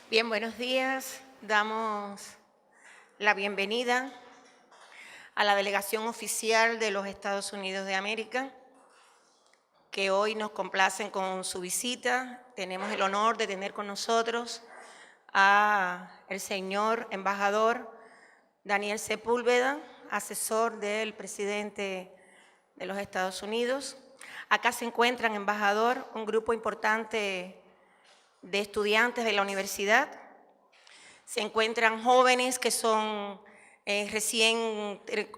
Bien, buenos días. Damos la bienvenida a la delegación oficial de los Estados Unidos de América, que hoy nos complacen con su visita. Tenemos el honor de tener con nosotros a el señor embajador Daniel Sepúlveda, asesor del presidente de los Estados Unidos. Acá se encuentran, embajador, un grupo importante de estudiantes de la universidad. Se encuentran jóvenes que son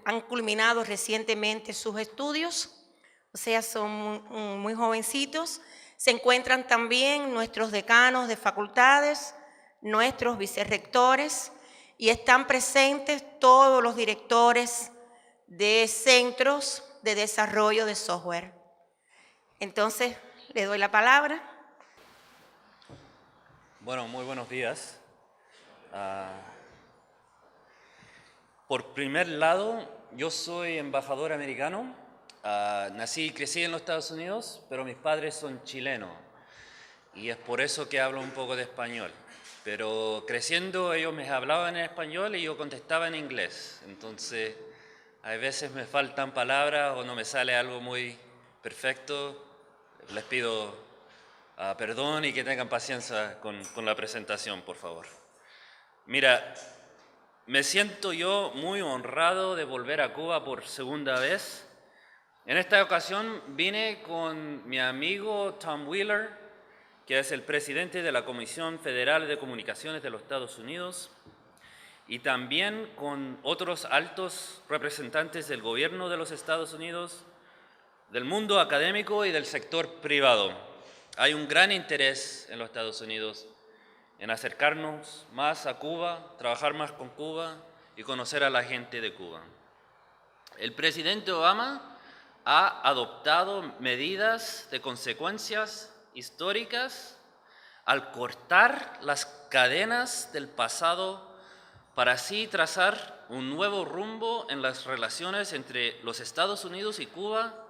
han culminado recientemente sus estudios, o sea, son muy jovencitos. Se encuentran también nuestros decanos de facultades, nuestros vicerrectores, y están presentes todos los directores de centros de desarrollo de software. Entonces, le doy la palabra. Bueno, muy buenos días. Por primer lado, yo soy embajador americano. Nací y crecí en los Estados Unidos, pero mis padres son chilenos y es por eso que hablo un poco de español. Pero creciendo ellos me hablaban en español y yo contestaba en inglés. Entonces, a veces me faltan palabras o no me sale algo muy perfecto. Les pido perdón y que tengan paciencia con la presentación, por favor. Mira, me siento yo muy honrado de volver a Cuba por segunda vez. En esta ocasión vine con mi amigo Tom Wheeler, que es el presidente de la Comisión Federal de Comunicaciones de los Estados Unidos, y también con otros altos representantes del gobierno de los Estados Unidos, del mundo académico y del sector privado. Hay un gran interés en los Estados Unidos en acercarnos más a Cuba, trabajar más con Cuba y conocer a la gente de Cuba. El presidente Obama ha adoptado medidas de consecuencias históricas al cortar las cadenas del pasado para así trazar un nuevo rumbo en las relaciones entre los Estados Unidos y Cuba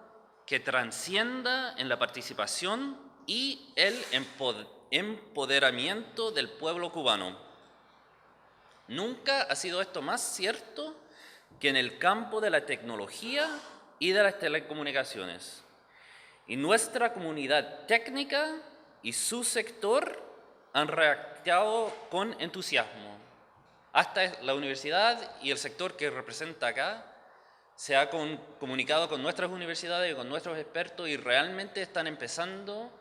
que trascienda en la participación y el empoderamiento del pueblo cubano. Nunca ha sido esto más cierto que en el campo de la tecnología y de las telecomunicaciones. Y nuestra comunidad técnica y su sector han reaccionado con entusiasmo. Hasta la universidad y el sector que representa acá se ha comunicado con nuestras universidades y con nuestros expertos y realmente están empezando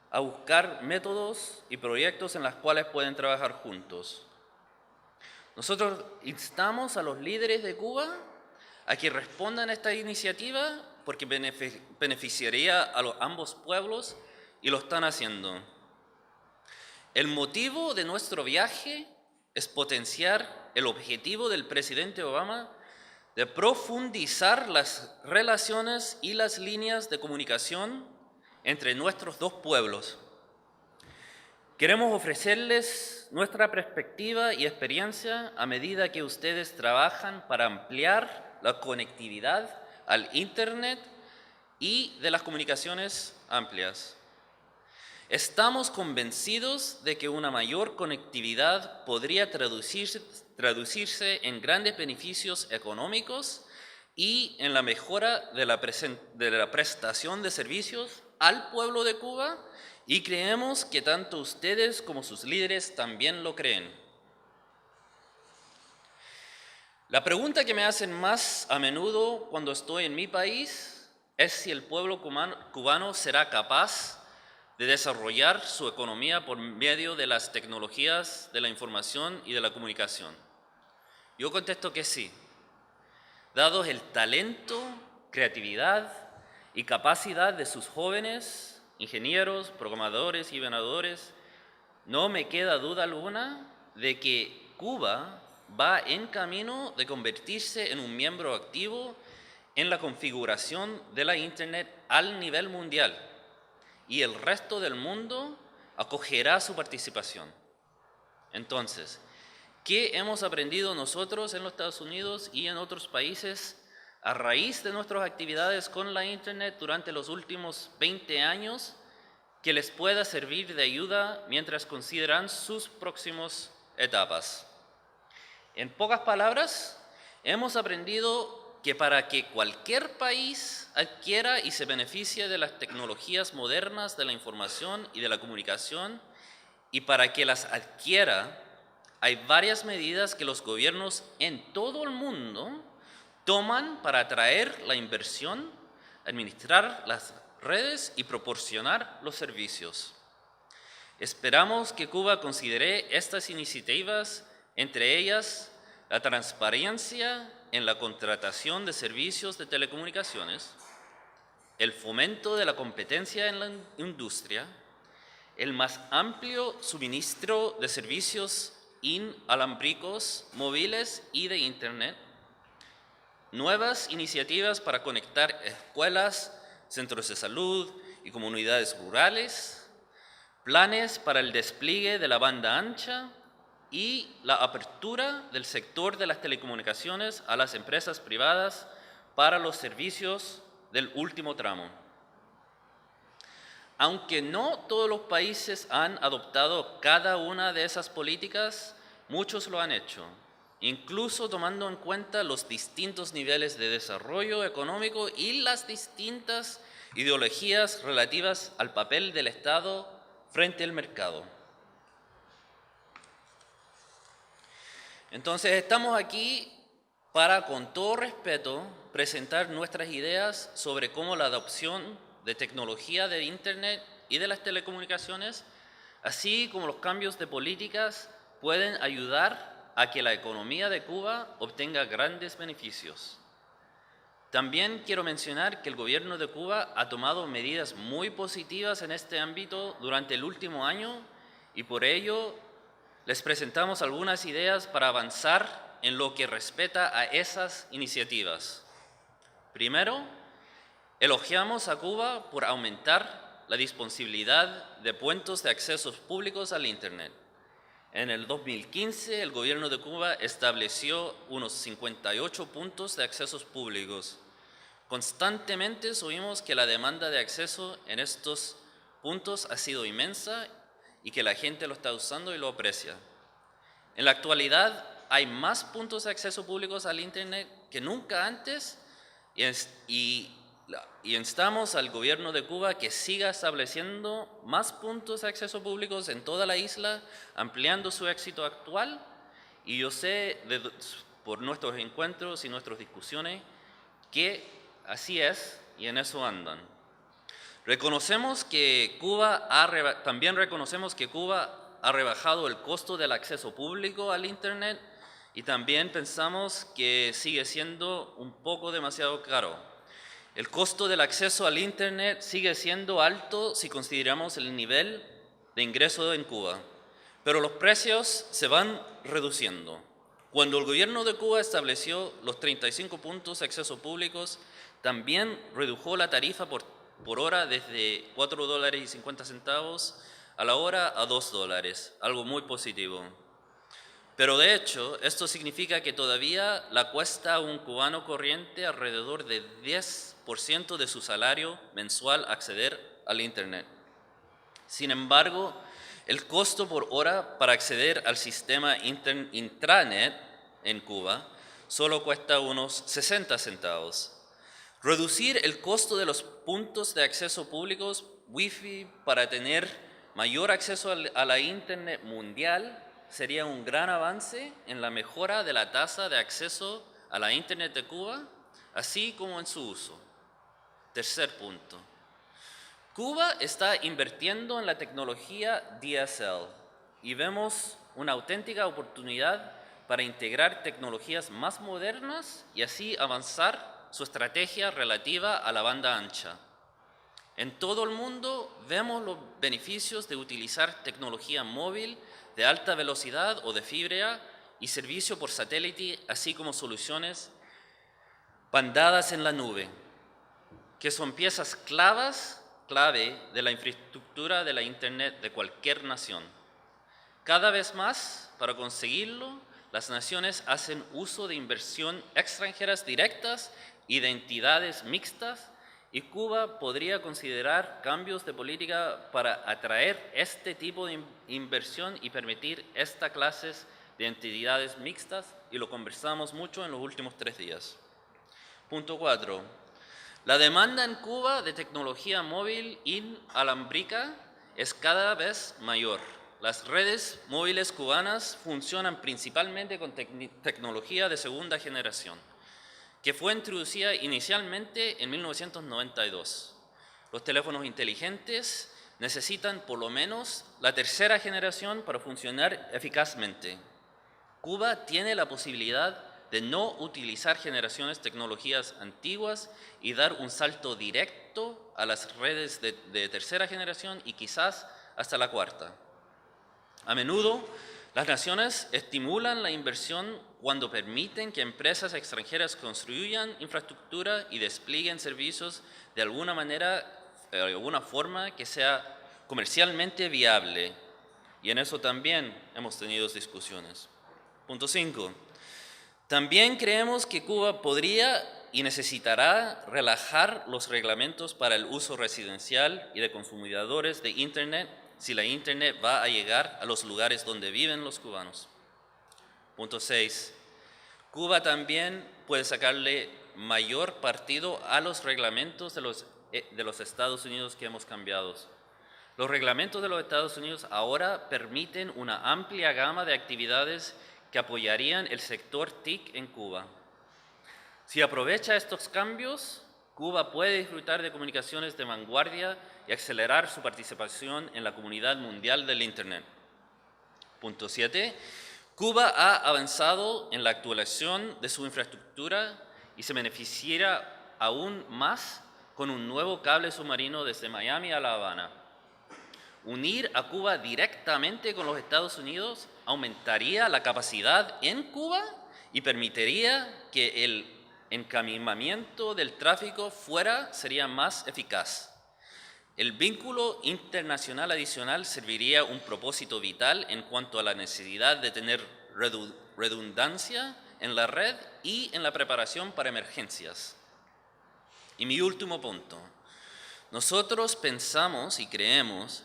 a buscar métodos y proyectos en los cuales pueden trabajar juntos. Nosotros instamos a los líderes de Cuba a que respondan a esta iniciativa porque beneficiaría a ambos pueblos y lo están haciendo. El motivo de nuestro viaje es potenciar el objetivo del presidente Obama de profundizar las relaciones y las líneas de comunicación entre nuestros dos pueblos. Queremos ofrecerles nuestra perspectiva y experiencia a medida que ustedes trabajan para ampliar la conectividad al Internet y de las comunicaciones amplias. Estamos convencidos de que una mayor conectividad podría traducirse en grandes beneficios económicos y en la mejora de la prestación de servicios al pueblo de Cuba, y creemos que tanto ustedes como sus líderes también lo creen. La pregunta que me hacen más a menudo cuando estoy en mi país es si el pueblo cubano será capaz de desarrollar su economía por medio de las tecnologías de la información y de la comunicación. Yo contesto que sí. Dados el talento, creatividad y capacidad de sus jóvenes, ingenieros, programadores y vendedores, no me queda duda alguna de que Cuba va en camino de convertirse en un miembro activo en la configuración de la Internet al nivel mundial, y el resto del mundo acogerá su participación. Entonces, ¿qué hemos aprendido nosotros en los Estados Unidos y en otros países a raíz de nuestras actividades con la Internet durante los últimos 20 años que les pueda servir de ayuda mientras consideran sus próximas etapas. En pocas palabras, hemos aprendido que para que cualquier país adquiera y se beneficie de las tecnologías modernas de la información y de la comunicación, y para que las adquiera, hay varias medidas que los gobiernos en todo el mundo toman para atraer la inversión, administrar las redes y proporcionar los servicios. Esperamos que Cuba considere estas iniciativas, entre ellas la transparencia en la contratación de servicios de telecomunicaciones, el fomento de la competencia en la industria, el más amplio suministro de servicios inalámbricos, móviles y de Internet, nuevas iniciativas para conectar escuelas, centros de salud y comunidades rurales, planes para el despliegue de la banda ancha y la apertura del sector de las telecomunicaciones a las empresas privadas para los servicios del último tramo. Aunque no todos los países han adoptado cada una de esas políticas, muchos lo han hecho, incluso tomando en cuenta los distintos niveles de desarrollo económico y las distintas ideologías relativas al papel del Estado frente al mercado. Entonces, estamos aquí para, con todo respeto, presentar nuestras ideas sobre cómo la adopción de tecnología de Internet y de las telecomunicaciones, así como los cambios de políticas, pueden ayudar a que la economía de Cuba obtenga grandes beneficios. También quiero mencionar que el gobierno de Cuba ha tomado medidas muy positivas en este ámbito durante el último año y por ello les presentamos algunas ideas para avanzar en lo que respecta a esas iniciativas. Primero, elogiamos a Cuba por aumentar la disponibilidad de puntos de accesos públicos al Internet. En el 2015, el gobierno de Cuba estableció unos 58 puntos de accesos públicos. Constantemente subimos que la demanda de acceso en estos puntos ha sido inmensa y que la gente lo está usando y lo aprecia. En la actualidad, hay más puntos de acceso públicos al Internet que nunca antes y instamos al gobierno de Cuba que siga estableciendo más puntos de acceso públicos en toda la isla, ampliando su éxito actual. Y yo sé, por nuestros encuentros y nuestras discusiones, que así es y en eso andan. También reconocemos que Cuba ha rebajado el costo del acceso público al Internet y también pensamos que sigue siendo un poco demasiado caro. El costo del acceso al Internet sigue siendo alto si consideramos el nivel de ingreso en Cuba, pero los precios se van reduciendo. Cuando el gobierno de Cuba estableció los 35 puntos de acceso públicos, también redujo la tarifa por hora desde $4.50 a la hora a $2, algo muy positivo. Pero de hecho, esto significa que todavía le cuesta a un cubano corriente alrededor de 10% de su salario mensual acceder al Internet. Sin embargo, el costo por hora para acceder al sistema intranet en Cuba solo cuesta unos 60 centavos. Reducir el costo de los puntos de acceso públicos Wi-Fi para tener mayor acceso a la Internet mundial sería un gran avance en la mejora de la tasa de acceso a la Internet de Cuba, así como en su uso. Tercer punto. Cuba está invirtiendo en la tecnología DSL y vemos una auténtica oportunidad para integrar tecnologías más modernas y así avanzar su estrategia relativa a la banda ancha. En todo el mundo vemos los beneficios de utilizar tecnología móvil de alta velocidad o de fibra y servicio por satélite, así como soluciones bandadas en la nube, que son piezas clave de la infraestructura de la Internet de cualquier nación. Cada vez más, para conseguirlo, las naciones hacen uso de inversión extranjeras directas y de entidades mixtas y Cuba podría considerar cambios de política para atraer este tipo de inversión y permitir esta clase de entidades mixtas, y lo conversamos mucho en los últimos 3 días. Punto 4. La demanda en Cuba de tecnología móvil inalámbrica es cada vez mayor. Las redes móviles cubanas funcionan principalmente con tecnología de segunda generación, que fue introducida inicialmente en 1992. Los teléfonos inteligentes necesitan por lo menos la tercera generación para funcionar eficazmente. Cuba tiene la posibilidad de no utilizar generaciones tecnologías antiguas y dar un salto directo a las redes de tercera generación y quizás hasta la cuarta. A menudo, las naciones estimulan la inversión cuando permiten que empresas extranjeras construyan infraestructura y desplieguen servicios de alguna forma que sea comercialmente viable. Y en eso también hemos tenido discusiones. Punto 5. También creemos que Cuba podría y necesitará relajar los reglamentos para el uso residencial y de consumidores de Internet si la Internet va a llegar a los lugares donde viven los cubanos. Punto 6. Cuba también puede sacarle mayor partido a los reglamentos de los Estados Unidos que hemos cambiado. Los reglamentos de los Estados Unidos ahora permiten una amplia gama de actividades que apoyarían el sector TIC en Cuba. Si aprovecha estos cambios, Cuba puede disfrutar de comunicaciones de vanguardia y acelerar su participación en la comunidad mundial del Internet. Punto 7. Cuba ha avanzado en la actualización de su infraestructura y se beneficiará aún más con un nuevo cable submarino desde Miami a La Habana. Unir a Cuba directamente con los Estados Unidos aumentaría la capacidad en Cuba y permitiría que el encaminamiento del tráfico sería más eficaz. El vínculo internacional adicional serviría un propósito vital en cuanto a la necesidad de tener redundancia en la red y en la preparación para emergencias. Y mi último punto. Nosotros pensamos y creemos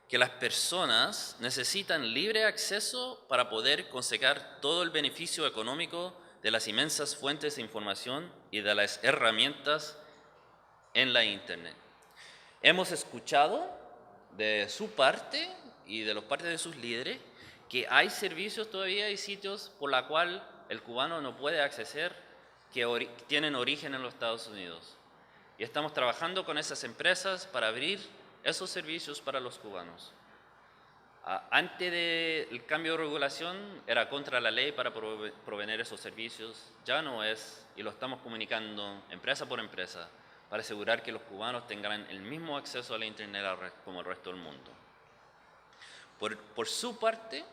que las personas necesitan libre acceso para poder conseguir todo el beneficio económico de las inmensas fuentes de información y de las herramientas en la Internet. Hemos escuchado de su parte y de los partes de sus líderes que hay servicios todavía y sitios por los cuales el cubano no puede acceder que tienen origen en los Estados Unidos. Y estamos trabajando con esas empresas para abrir esos servicios para los cubanos. Antes del cambio de regulación era contra la ley para proveer esos servicios, ya no es, y lo estamos comunicando empresa por empresa para asegurar que los cubanos tengan el mismo acceso a la Internet como el resto del mundo. Por su parte,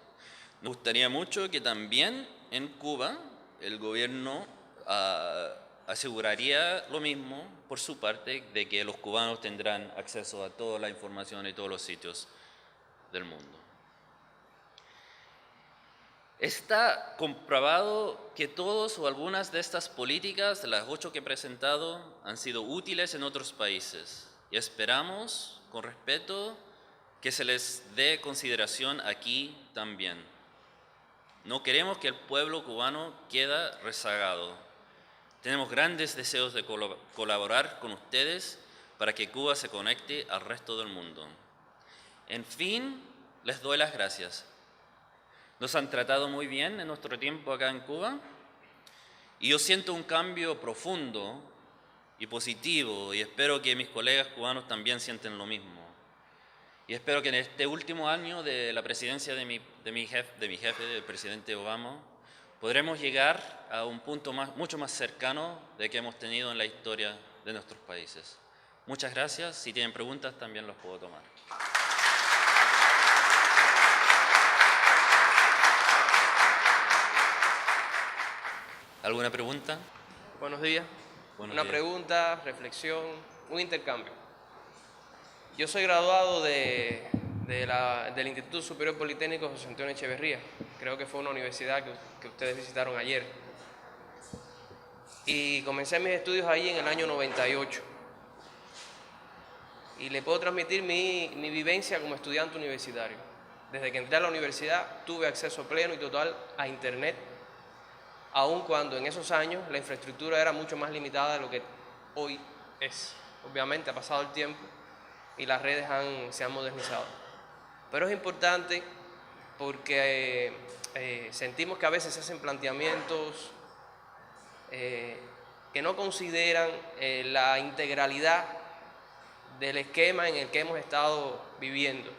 nos gustaría mucho que también en Cuba el gobierno aseguraría lo mismo por su parte, de que los cubanos tendrán acceso a toda la información y todos los sitios del mundo. Está comprobado que todos o algunas de estas políticas, de las 8 que he presentado, han sido útiles en otros países y esperamos, con respeto, que se les dé consideración aquí también. No queremos que el pueblo cubano quede rezagado. Tenemos grandes deseos de colaborar con ustedes para que Cuba se conecte al resto del mundo. En fin, les doy las gracias. Nos han tratado muy bien en nuestro tiempo acá en Cuba y yo siento un cambio profundo y positivo y espero que mis colegas cubanos también sienten lo mismo. Y espero que en este último año de la presidencia de mi jefe, del presidente Obama, podremos llegar a un punto mucho más cercano de que hemos tenido en la historia de nuestros países. Muchas gracias. Si tienen preguntas, también los puedo tomar. ¿Alguna pregunta? Buenos días. Una pregunta, reflexión, un intercambio. Yo soy graduado del Instituto Superior Politécnico José Antonio Echeverría. Creo que fue una universidad que ustedes visitaron ayer. Y comencé mis estudios ahí en el año 98. y le puedo transmitir mi vivencia como estudiante universitario. Desde que entré a la universidad tuve acceso pleno y total a Internet, aun cuando en esos años la infraestructura era mucho más limitada de lo que hoy es. Obviamente ha pasado el tiempo y las redes se han modernizado. Pero es importante porque sentimos que a veces se hacen planteamientos que no consideran la integralidad del esquema en el que hemos estado viviendo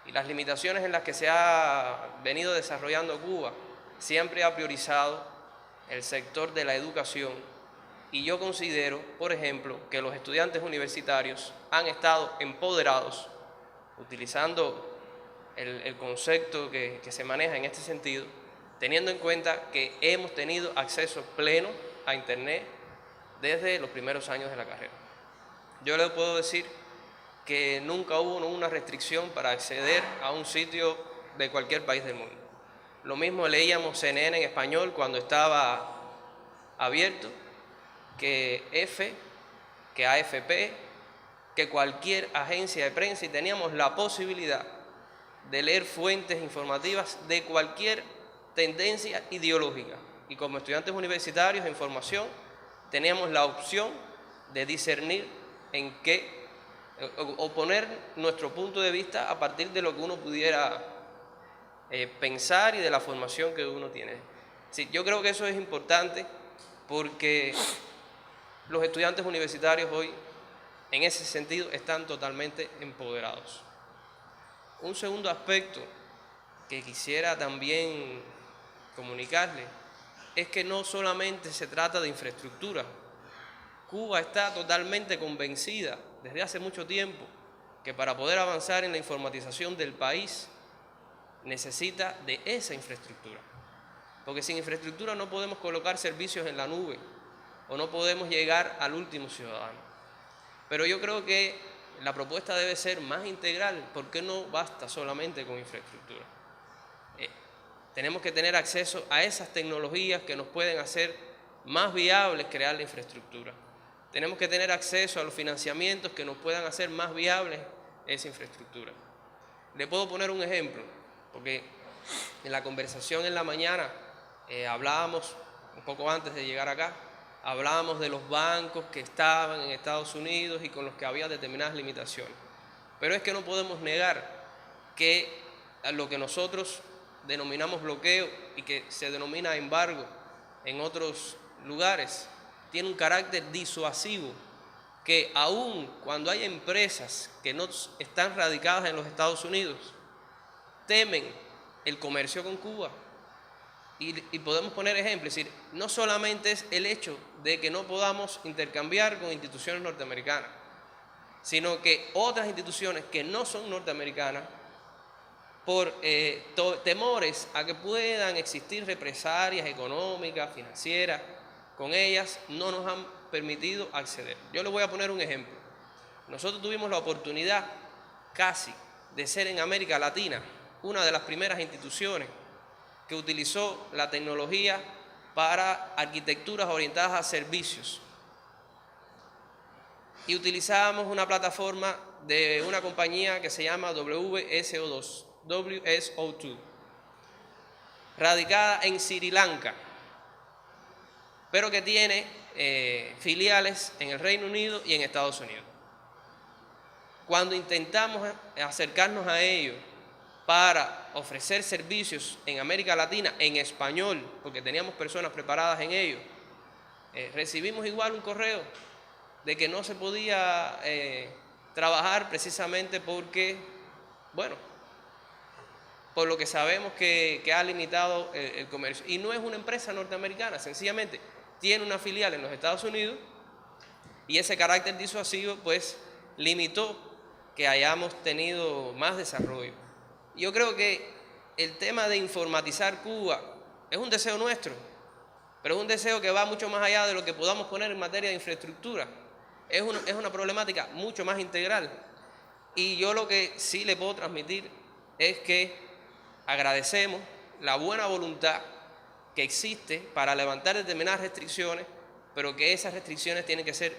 y las limitaciones en las que se ha venido desarrollando Cuba. Siempre ha priorizado el sector de la educación y yo considero, por ejemplo, que los estudiantes universitarios han estado empoderados, utilizando el concepto que se maneja en este sentido, teniendo en cuenta que hemos tenido acceso pleno a Internet desde los primeros años de la carrera. Yo les puedo decir que nunca hubo una restricción para acceder a un sitio de cualquier país del mundo. Lo mismo leíamos CNN en español cuando estaba abierto, que que AFP, que cualquier agencia de prensa, y teníamos la posibilidad de leer fuentes informativas de cualquier tendencia ideológica. Y como estudiantes universitarios de información, teníamos la opción de discernir en qué o poner nuestro punto de vista a partir de lo que uno pudiera pensar y de la formación que uno tiene. Sí, yo creo que eso es importante porque los estudiantes universitarios hoy, en ese sentido, están totalmente empoderados. Un segundo aspecto que quisiera también comunicarles es que no solamente se trata de infraestructura. Cuba está totalmente convencida desde hace mucho tiempo que para poder avanzar en la informatización del país necesita de esa infraestructura. Porque sin infraestructura no podemos colocar servicios en la nube o no podemos llegar al último ciudadano. Pero yo creo que la propuesta debe ser más integral, porque no basta solamente con infraestructura. Tenemos que tener acceso a esas tecnologías que nos pueden hacer más viables crear la infraestructura. Tenemos que tener acceso a los financiamientos que nos puedan hacer más viables esa infraestructura. Le puedo poner un ejemplo, porque en la conversación en la mañana hablábamos, un poco antes de llegar acá, hablábamos de los bancos que estaban en Estados Unidos y con los que había determinadas limitaciones. Pero es que no podemos negar que lo que nosotros denominamos bloqueo y que se denomina embargo en otros lugares, tiene un carácter disuasivo, que aun cuando hay empresas que no están radicadas en los Estados Unidos, temen el comercio con Cuba. Y podemos poner ejemplos, es decir, no solamente es el hecho de que no podamos intercambiar con instituciones norteamericanas, sino que otras instituciones que no son norteamericanas, por temores a que puedan existir represalias económicas, financieras, con ellas no nos han permitido acceder. Yo les voy a poner un ejemplo. Nosotros tuvimos la oportunidad casi de ser en América Latina una de las primeras instituciones que utilizó la tecnología para arquitecturas orientadas a servicios. Y utilizábamos una plataforma de una compañía que se llama WSO2, radicada en Sri Lanka, pero que tiene filiales en el Reino Unido y en Estados Unidos. Cuando intentamos acercarnos a ellos para ofrecer servicios en América Latina en español, porque teníamos personas preparadas en ello, recibimos igual un correo de que no se podía trabajar precisamente porque, bueno, por lo que sabemos que ha limitado el comercio. Y no es una empresa norteamericana, sencillamente tiene una filial en los Estados Unidos y ese carácter disuasivo pues limitó que hayamos tenido más desarrollo. Yo creo que el tema de informatizar Cuba es un deseo nuestro, pero es un deseo que va mucho más allá de lo que podamos poner en materia de infraestructura. Es una problemática mucho más integral. Y yo lo que sí le puedo transmitir es que agradecemos la buena voluntad que existe para levantar determinadas restricciones, pero que esas restricciones tienen que ser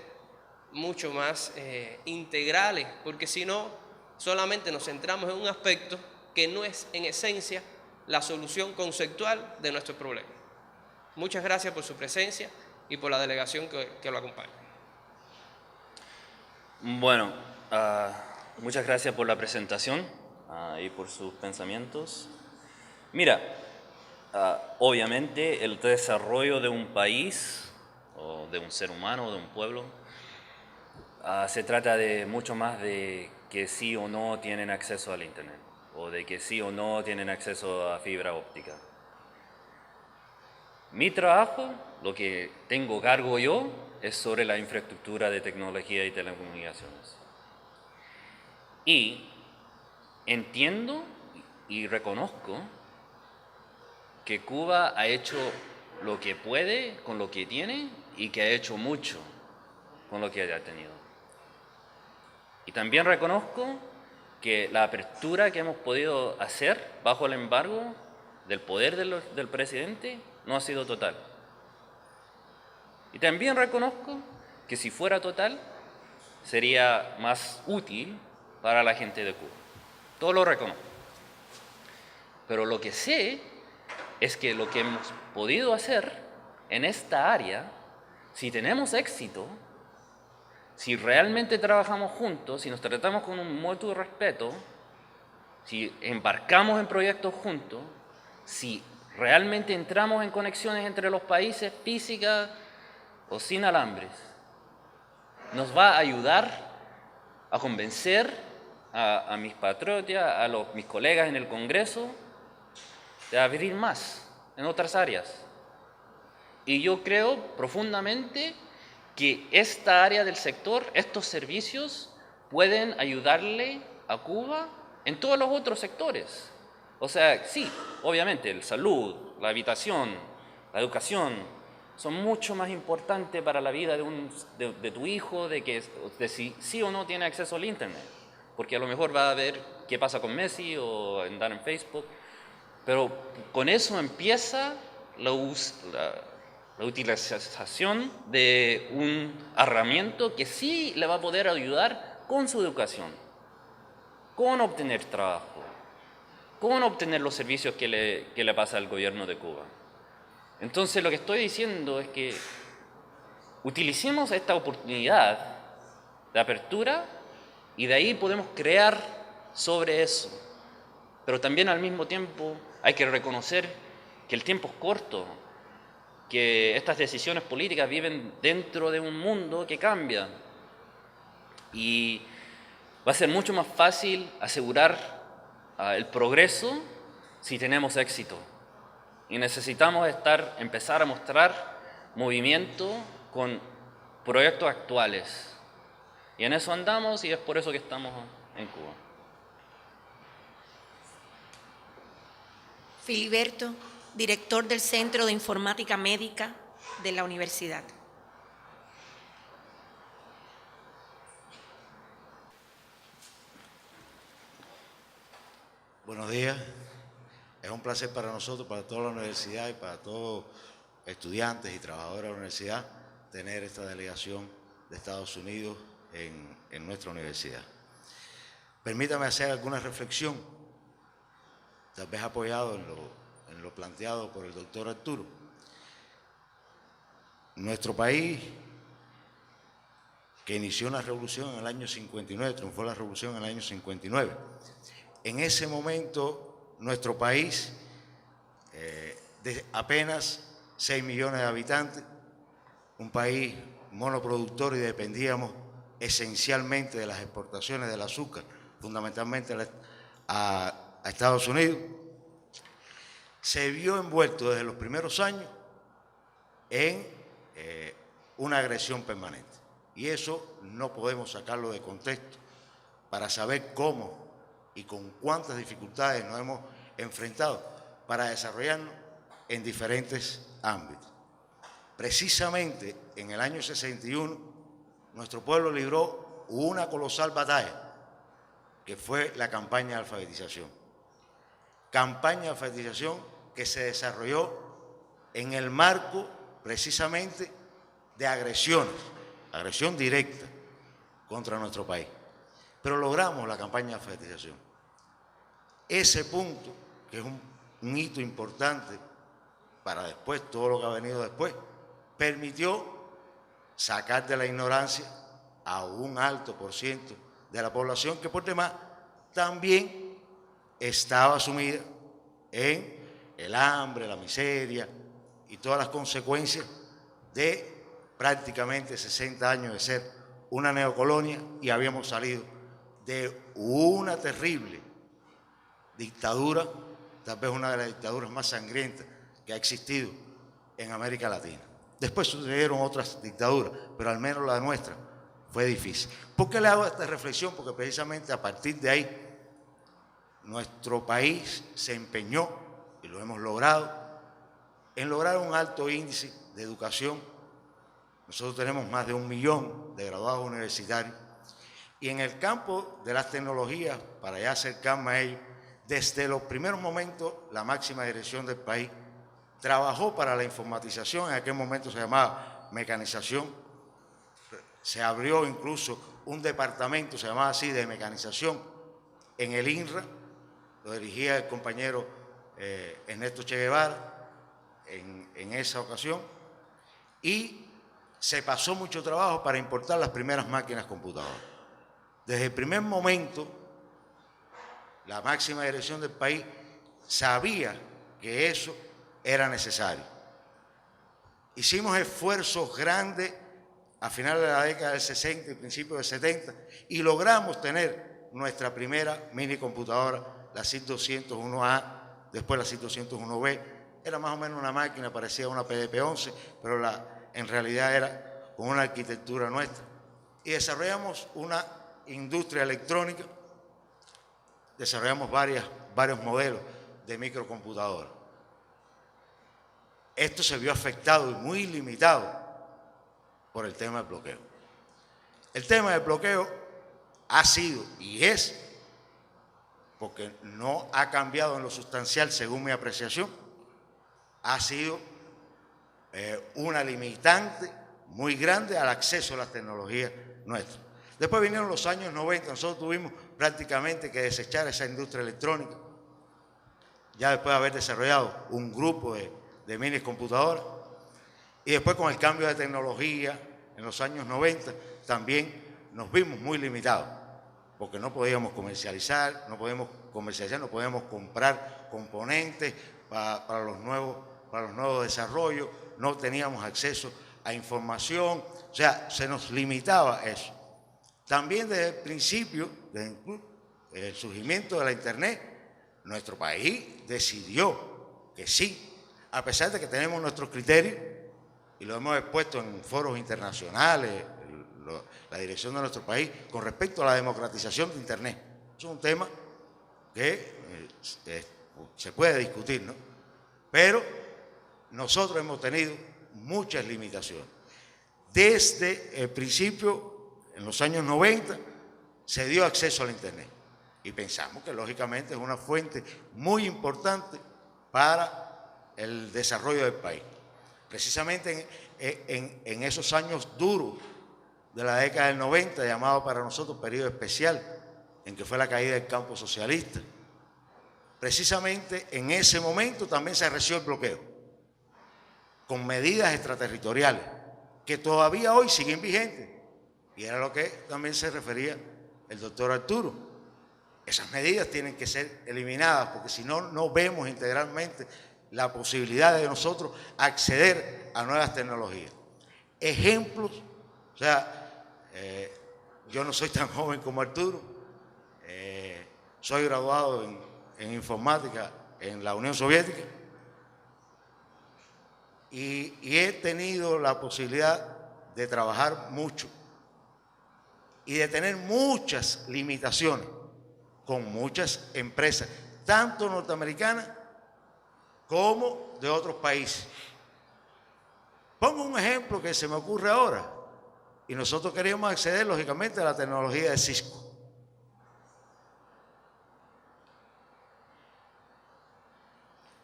mucho más integrales, porque si no, solamente nos centramos en un aspecto que no es en esencia la solución conceptual de nuestro problema. Muchas gracias por su presencia y por la delegación que lo acompaña. Bueno, muchas gracias por la presentación y por sus pensamientos. Mira, obviamente el desarrollo de un país, o de un ser humano, o de un pueblo, se trata de mucho más de que sí o no tienen acceso al Internet, o de que sí o no tienen acceso a fibra óptica. Mi trabajo, lo que tengo cargo yo, es sobre la infraestructura de tecnología y telecomunicaciones. Y entiendo y reconozco que Cuba ha hecho lo que puede con lo que tiene y que ha hecho mucho con lo que haya tenido. Y también reconozco que la apertura que hemos podido hacer bajo el embargo del poder del presidente no ha sido total. Y también reconozco que si fuera total, sería más útil para la gente de Cuba. Todo lo reconozco. Pero lo que sé es que lo que hemos podido hacer en esta área, si tenemos éxito, si realmente trabajamos juntos, si nos tratamos con un mutuo respeto, si embarcamos en proyectos juntos, si realmente entramos en conexiones entre los países físicas o sin alambres, nos va a ayudar a convencer a mis patriotas, a mis colegas en el Congreso, de abrir más en otras áreas. Y yo creo profundamente que esta área del sector, estos servicios, pueden ayudarle a Cuba en todos los otros sectores. O sea, sí, obviamente, la salud, la habitación, la educación, son mucho más importantes para la vida de tu hijo, de si sí o no tiene acceso al Internet. Porque a lo mejor va a ver qué pasa con Messi o andar en Facebook. Pero con eso empieza la utilización de un herramienta que sí le va a poder ayudar con su educación, con obtener trabajo, con obtener los servicios que le pasa al gobierno de Cuba. Entonces lo que estoy diciendo es que utilicemos esta oportunidad de apertura y de ahí podemos crear sobre eso. Pero también al mismo tiempo hay que reconocer que el tiempo es corto, que estas decisiones políticas viven dentro de un mundo que cambia. Y va a ser mucho más fácil asegurar el progreso si tenemos éxito. Y necesitamos empezar a mostrar movimiento con proyectos actuales. Y en eso andamos y es por eso que estamos en Cuba. Filiberto, director del Centro de Informática Médica de la Universidad. Buenos días. Es un placer para nosotros, para toda la universidad y para todos estudiantes y trabajadores de la universidad tener esta delegación de Estados Unidos en nuestra universidad. Permítame hacer alguna reflexión, tal vez apoyado en lo planteado por el doctor Arturo. Nuestro país, que inició una revolución en el año 59, triunfó la revolución en el año 59. En ese momento, nuestro país, de apenas 6 millones de habitantes, un país monoproductor y dependíamos esencialmente de las exportaciones del azúcar, fundamentalmente a Estados Unidos, se vio envuelto desde los primeros años en una agresión permanente. Y eso no podemos sacarlo de contexto para saber cómo y con cuántas dificultades nos hemos enfrentado para desarrollarnos en diferentes ámbitos. Precisamente en el año 61, nuestro pueblo libró una colosal batalla, que fue la campaña de alfabetización. Campaña de alfabetización que se desarrolló en el marco precisamente de agresiones, agresión directa contra nuestro país. Pero logramos la campaña de alfabetización. Ese punto, que es un hito importante para después, todo lo que ha venido después, permitió sacar de la ignorancia a un alto por ciento de la población que por demás también estaba sumida en el hambre, la miseria y todas las consecuencias de prácticamente 60 años de ser una neocolonia, y habíamos salido de una terrible dictadura, tal vez una de las dictaduras más sangrientas que ha existido en América Latina. Después sucedieron otras dictaduras, pero al menos la nuestra fue difícil. ¿Por qué le hago esta reflexión? Porque precisamente a partir de ahí nuestro país se empeñó, y lo hemos logrado, en lograr un alto índice de educación. Nosotros tenemos más de 1 millón de graduados universitarios, y en el campo de las tecnologías, para ya acercarme a ello, desde los primeros momentos la máxima dirección del país trabajó para la informatización. En aquel momento se llamaba mecanización. Se abrió incluso un departamento, se llamaba así, de mecanización en el INRA. Lo dirigía el compañero Ernesto Che Guevara en esa ocasión. Y se pasó mucho trabajo para importar las primeras máquinas computadoras. Desde el primer momento, la máxima dirección del país sabía que eso era necesario. Hicimos esfuerzos grandes a finales de la década del 60 y principios del 70 y logramos tener nuestra primera mini computadora, la CIT 201A, después la CIT 201B. Era más o menos una máquina, parecía una PDP-11, pero en realidad era con una arquitectura nuestra. Y desarrollamos una industria electrónica, desarrollamos varios modelos de microcomputadoras. Esto se vio afectado y muy limitado por el tema del bloqueo. El tema del bloqueo ha sido y es, porque no ha cambiado en lo sustancial según mi apreciación, ha sido una limitante muy grande al acceso a las tecnologías nuestras. Después vinieron los años 90, nosotros tuvimos prácticamente que desechar esa industria electrónica, ya después de haber desarrollado un grupo de mini computadoras, y después con el cambio de tecnología en los años 90 también nos vimos muy limitados, porque no podíamos comercializar, no podíamos comprar componentes para los nuevos desarrollos, no teníamos acceso a información, o sea, se nos limitaba eso. También desde el principio, desde el surgimiento de la Internet, nuestro país decidió que sí, a pesar de que tenemos nuestros criterios, y lo hemos expuesto en foros internacionales, la dirección de nuestro país, con respecto a la democratización de Internet. Es un tema que se puede discutir, ¿no? Pero nosotros hemos tenido muchas limitaciones. Desde el principio, en los años 90, se dio acceso al Internet. Y pensamos que, lógicamente, es una fuente muy importante para el desarrollo del país. Precisamente en esos años duros de la década del 90, llamado para nosotros periodo especial, en que fue la caída del campo socialista, precisamente en ese momento también se ejerció el bloqueo, con medidas extraterritoriales, que todavía hoy siguen vigentes, y era lo que también se refería el doctor Arturo. Esas medidas tienen que ser eliminadas, porque si no, no vemos integralmente la posibilidad de nosotros acceder a nuevas tecnologías. Ejemplos, o sea, yo no soy tan joven como Arturo, soy graduado en informática en la Unión Soviética y he tenido la posibilidad de trabajar mucho y de tener muchas limitaciones con muchas empresas, tanto norteamericanas como de otros países. Pongo un ejemplo que se me ocurre ahora, y nosotros queríamos acceder, lógicamente, a la tecnología de Cisco.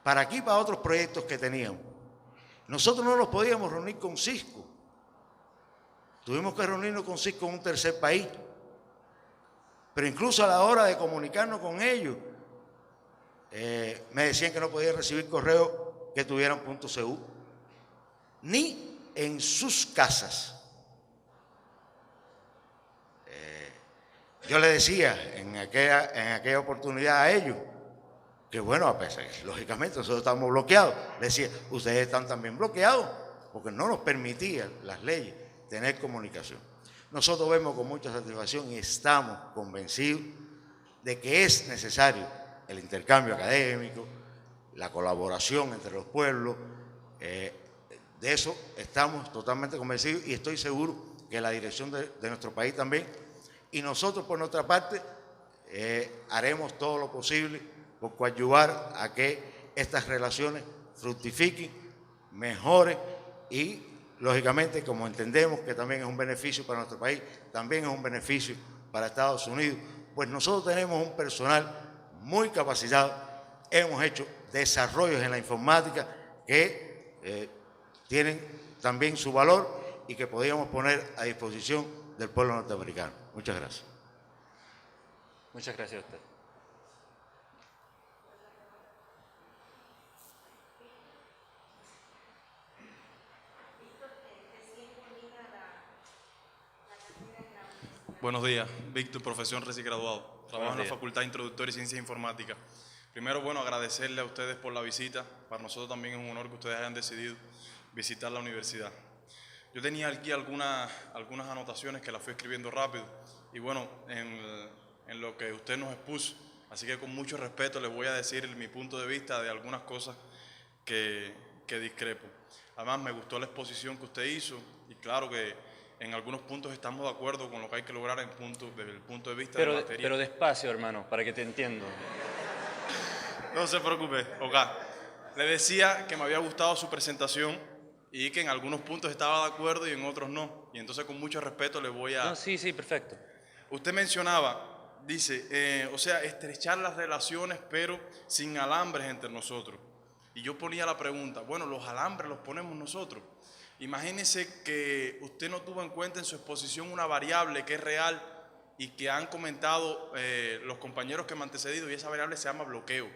Para aquí, para otros proyectos que teníamos. Nosotros no nos podíamos reunir con Cisco, tuvimos que reunirnos con Cisco en un tercer país. Pero incluso a la hora de comunicarnos con ellos, me decían que no podía recibir correos que tuvieran .cu, ni en sus casas. Yo le decía en aquella oportunidad a ellos que bueno, a pesar que lógicamente nosotros estamos bloqueados, le decía, ustedes están también bloqueados porque no nos permitían las leyes tener comunicación. Nosotros vemos con mucha satisfacción y estamos convencidos de que es necesario el intercambio académico, la colaboración entre los pueblos. De eso estamos totalmente convencidos y estoy seguro que la dirección de nuestro país también. Y nosotros, por nuestra parte, haremos todo lo posible por coadyuvar a que estas relaciones fructifiquen, mejoren y, lógicamente, como entendemos que también es un beneficio para nuestro país, también es un beneficio para Estados Unidos, pues nosotros tenemos un personal muy capacitado, hemos hecho desarrollos en la informática que tienen también su valor y que podríamos poner a disposición del pueblo norteamericano. Muchas gracias. Muchas gracias a usted. Buenos días, Víctor, profesión recién graduado. Trabajo en la Facultad Introductoria y Ciencias Informáticas. Primero, bueno, agradecerle a ustedes por la visita. Para nosotros también es un honor que ustedes hayan decidido visitar la universidad. Yo tenía aquí algunas anotaciones que las fui escribiendo rápido y bueno, en lo que usted nos expuso, así que con mucho respeto les voy a decir mi punto de vista de algunas cosas que discrepo. Además, me gustó la exposición que usted hizo y claro que en algunos puntos estamos de acuerdo con lo que hay que lograr desde el punto de vista de la materia. Pero despacio, hermano, para que te entiendo. No se preocupe, Oka. Le decía que me había gustado su presentación y que en algunos puntos estaba de acuerdo y en otros no. Y entonces con mucho respeto le voy a... No, sí, perfecto. Usted mencionaba, dice, o sea, estrechar las relaciones pero sin alambres entre nosotros. Y yo ponía la pregunta, bueno, los alambres los ponemos nosotros. Imagínese que usted no tuvo en cuenta en su exposición una variable que es real y que han comentado los compañeros que me han antecedido y esa variable se llama bloqueo.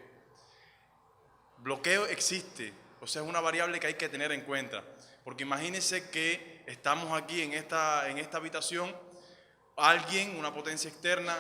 Bloqueo existe, o sea, es una variable que hay que tener en cuenta, porque imagínense que estamos aquí en esta habitación, alguien, una potencia externa,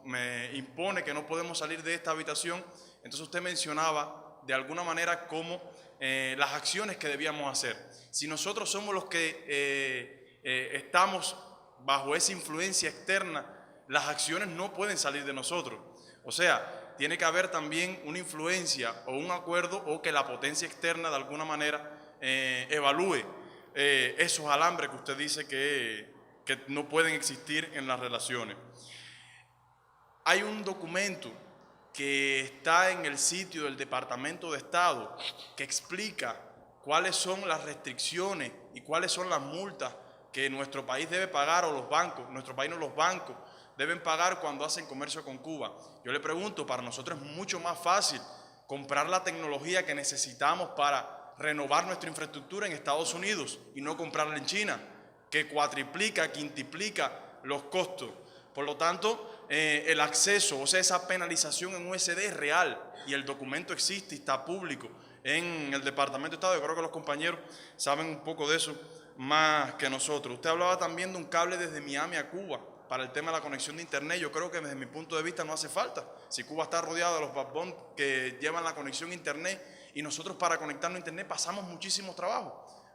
me impone que no podemos salir de esta habitación, entonces usted mencionaba de alguna manera cómo las acciones que debíamos hacer. Si nosotros somos los que estamos bajo esa influencia externa, las acciones no pueden salir de nosotros, o sea, tiene que haber también una influencia o un acuerdo o que la potencia externa de alguna manera evalúe esos alambres que usted dice que no pueden existir en las relaciones. Hay un documento que está en el sitio del Departamento de Estado que explica cuáles son las restricciones y cuáles son las multas que nuestro país debe pagar o los bancos, nuestro país no, los bancos deben pagar cuando hacen comercio con Cuba. Yo le pregunto, para nosotros es mucho más fácil comprar la tecnología que necesitamos para renovar nuestra infraestructura en Estados Unidos y no comprarla en China, que cuatriplica, quintuplica los costos. Por lo tanto, el acceso, o sea, esa penalización en USD es real y el documento existe y está público en el Departamento de Estado. Yo creo que los compañeros saben un poco de eso más que nosotros. Usted hablaba también de un cable desde Miami a Cuba para el tema de la conexión de internet. Yo creo que desde mi punto de vista no hace falta. Si Cuba está rodeada de los backbone que llevan la conexión a internet y nosotros para conectarnos a internet pasamos muchísimos trabajos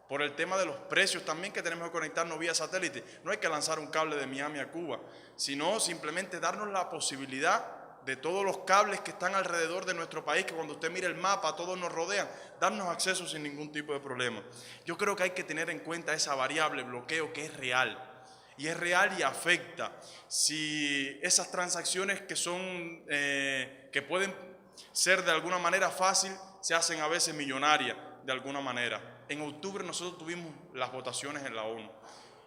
por el tema de los precios también que tenemos que conectarnos vía satélite. No hay que lanzar un cable de Miami a Cuba, sino simplemente darnos la posibilidad de todos los cables que están alrededor de nuestro país, que cuando usted mire el mapa, todos nos rodean, darnos acceso sin ningún tipo de problema. Yo creo que hay que tener en cuenta esa variable bloqueo que es real. Y es real y afecta. Si esas transacciones que pueden ser de alguna manera fácil, se hacen a veces millonarias de alguna manera. En octubre nosotros tuvimos las votaciones en la ONU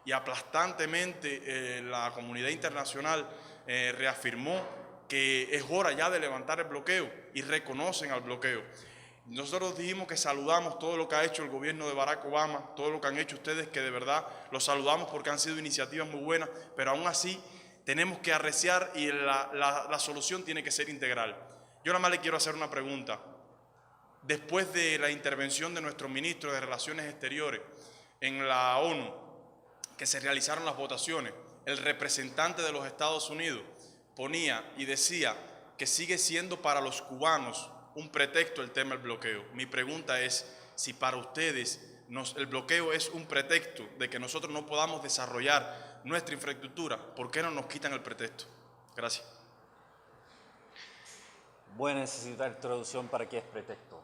y aplastantemente la comunidad internacional reafirmó que es hora ya de levantar el bloqueo y reconocen al bloqueo. Nosotros dijimos que saludamos todo lo que ha hecho el gobierno de Barack Obama, todo lo que han hecho ustedes, que de verdad los saludamos porque han sido iniciativas muy buenas, pero aún así tenemos que arreciar y la solución tiene que ser integral. Yo nada más le quiero hacer una pregunta. Después de la intervención de nuestro ministro de Relaciones Exteriores en la ONU, que se realizaron las votaciones, el representante de los Estados Unidos ponía y decía que sigue siendo para los cubanos un pretexto el tema del bloqueo. Mi pregunta es si para ustedes el bloqueo es un pretexto de que nosotros no podamos desarrollar nuestra infraestructura, ¿por qué no nos quitan el pretexto? Gracias. Voy a necesitar traducción para qué es pretexto.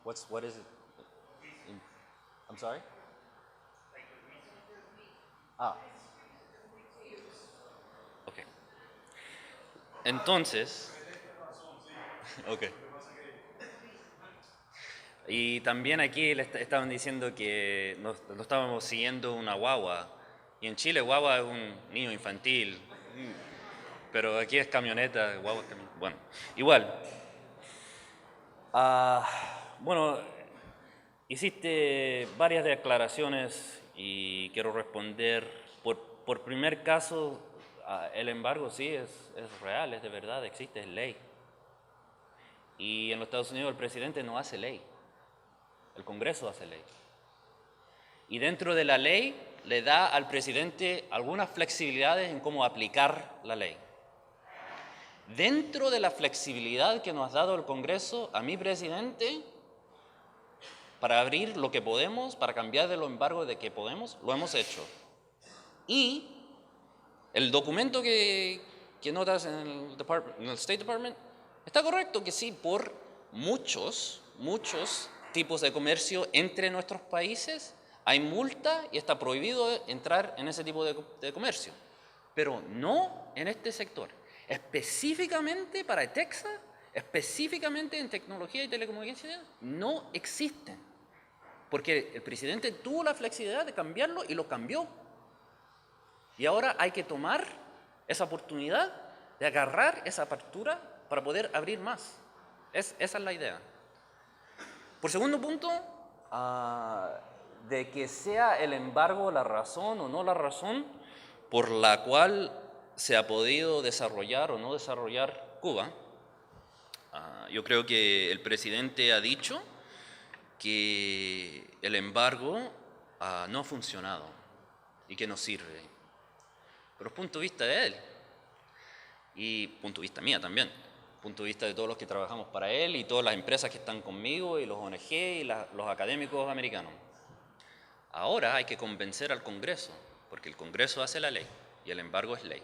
What is it? I'm sorry? Ok. Entonces, ok. Y también aquí le estaban diciendo que nos estábamos siguiendo una guagua. Y en Chile guagua es un niño infantil. Pero aquí es camioneta, guagua, bueno, igual. Bueno, hiciste varias declaraciones y quiero responder. Por primer caso, el embargo sí es real, es de verdad, existe, es ley. Y en los Estados Unidos el presidente no hace ley, el Congreso hace ley. Y dentro de la ley le da al presidente algunas flexibilidades en cómo aplicar la ley. Dentro de la flexibilidad que nos ha dado el Congreso, a mi presidente, para abrir lo que podemos, para cambiar de los embargos de que podemos, lo hemos hecho. Y el documento que notas en el State Department, está correcto que sí, por muchos tipos de comercio entre nuestros países, hay multa y está prohibido entrar en ese tipo de comercio, pero no en este sector. Específicamente para Texas, específicamente en tecnología y telecomunicaciones, no existen. Porque el presidente tuvo la flexibilidad de cambiarlo y lo cambió. Y ahora hay que tomar esa oportunidad de agarrar esa apertura para poder abrir más. Esa es la idea. Por segundo punto, de que sea el embargo la razón o no la razón por la cual se ha podido desarrollar o no desarrollar Cuba. Yo creo que el presidente ha dicho que el embargo no ha funcionado y que no sirve. Pero es punto de vista de él y punto de vista mía también. Punto de vista de todos los que trabajamos para él y todas las empresas que están conmigo y los ONG y los académicos americanos. Ahora hay que convencer al Congreso, porque el Congreso hace la ley y el embargo es ley.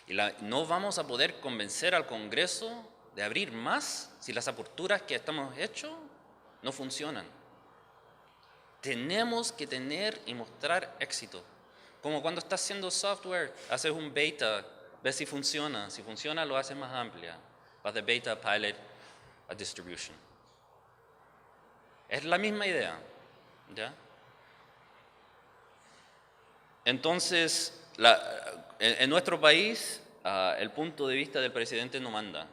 Y no vamos a poder convencer al Congreso de abrir más si las aperturas que estamos hechos no funcionan. Tenemos que tener y mostrar éxito. Como cuando estás haciendo software, haces un beta, ves si funciona lo haces más amplia. Vas de beta a pilot a distribution. Es la misma idea, ¿ya? Entonces, en nuestro país, el punto de vista del presidente no manda.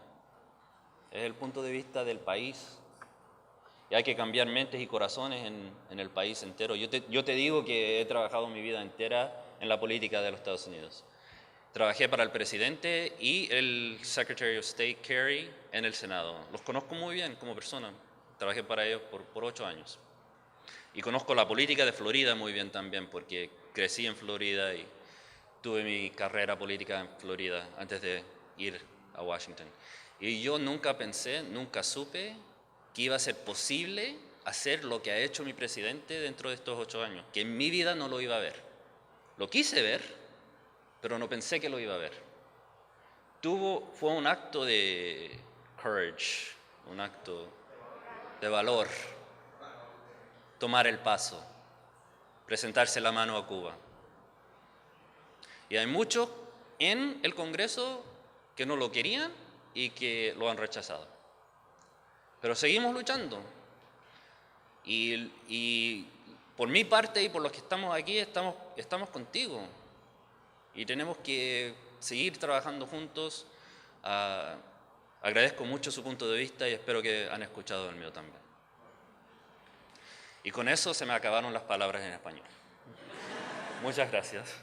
Es el punto de vista del país. Y hay que cambiar mentes y corazones en el país entero. Yo te digo que he trabajado mi vida entera en la política de los Estados Unidos. Trabajé para el presidente y el Secretary of State Kerry en el Senado. Los conozco muy bien como persona. Trabajé para ellos por 8 años. Y conozco la política de Florida muy bien también, porque crecí en Florida y tuve mi carrera política en Florida antes de ir a Washington. Y yo nunca pensé, nunca supe que iba a ser posible hacer lo que ha hecho mi presidente dentro de estos 8 años, que en mi vida no lo iba a ver. Lo quise ver, pero no pensé que lo iba a ver. Fue un acto de courage, un acto de valor, tomar el paso, presentarse la mano a Cuba. Y hay muchos en el Congreso que no lo querían y que lo han rechazado. Pero seguimos luchando. Y por mi parte y por los que estamos aquí, estamos contigo. Y tenemos que seguir trabajando juntos Agradezco mucho su punto de vista y espero que han escuchado el mío también. Y con eso se me acabaron las palabras en español. Muchas gracias.